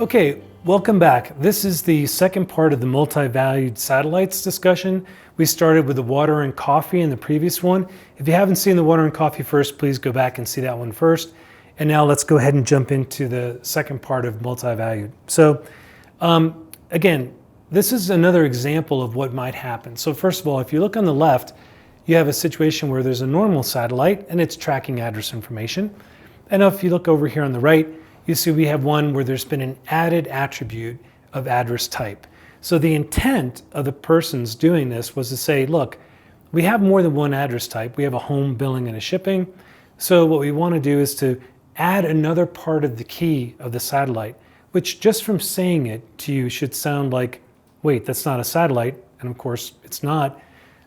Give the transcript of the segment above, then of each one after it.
Okay, welcome back. This is the second part of the multi-valued satellites discussion. We started with the water and coffee in the previous one. If you haven't seen the water and coffee first, please go back and see that one first. And now let's go ahead and jump into the second part of multi-valued. So again, this is another example of what might happen. So first of all, if you look on the left, you have a situation where there's a normal satellite and it's tracking address information. And if you look over here on the right, you see we have one where there's been an added attribute of address type. So the intent of the persons doing this was to say, look, we have more than one address type. We have a home, billing, and a shipping. So what we want to do is to add another part of the key of the satellite, which just from saying it to you should sound like, wait, that's not a satellite. And of course it's not.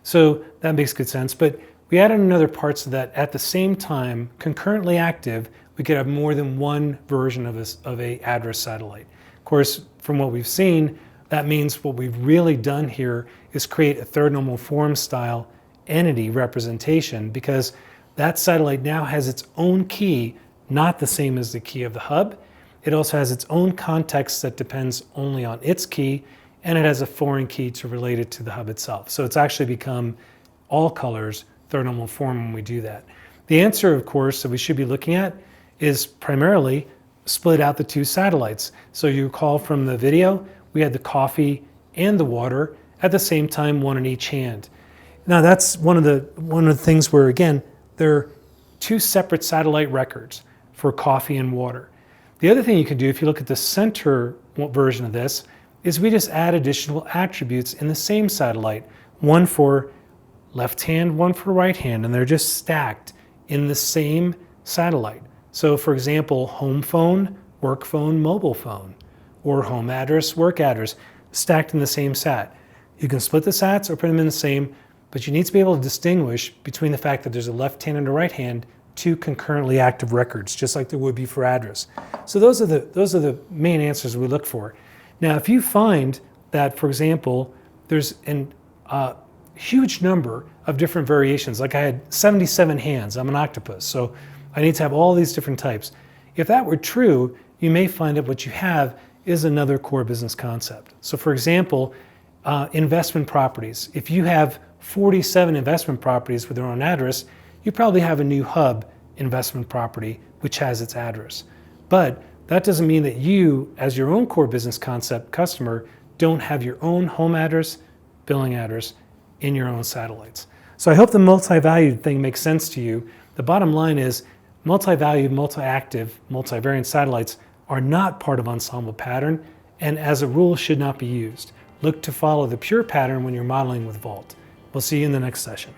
So that makes good sense. But we added another part so that at the same time, concurrently active, we could have more than one version of a address satellite. Of course, from what we've seen, that means what we've really done here is create a third normal form style entity representation, because that satellite now has its own key, not the same as the key of the hub. It also has its own context that depends only on its key, and it has a foreign key to relate it to the hub itself. So it's actually become all colors third normal form when we do that. The answer, of course, that we should be looking at is primarily split out the two satellites. So you recall from the video, we had the coffee and the water at the same time, one in each hand. Now that's one of the things where, again, there are two separate satellite records for coffee and water. The other thing you can do, if you look at the center version of this, is we just add additional attributes in the same satellite, one for left hand, one for right hand, and they're just stacked in the same satellite. So for example, home phone, work phone, mobile phone, or home address, work address, stacked in the same sat. You can split the sats or put them in the same, but you need to be able to distinguish between the fact that there's a left hand and a right hand, two concurrently active records, just like there would be for address. So those are the main answers we look for. Now, if you find that, for example, there's a huge number of different variations, like I had 77 hands, I'm an octopus, so I need to have all these different types. If that were true, you may find that what you have is another core business concept. So for example, investment properties. If you have 47 investment properties with their own address, you probably have a new hub investment property which has its address. But that doesn't mean that you, as your own core business concept customer, don't have your own home address, billing address in your own satellites. So I hope the multi-valued thing makes sense to you. The bottom line is multi-valued, multi-active, multivariant satellites are not part of ensemble pattern, and as a rule should not be used. Look to follow the pure pattern when you're modeling with Vault. We'll see you in the next session.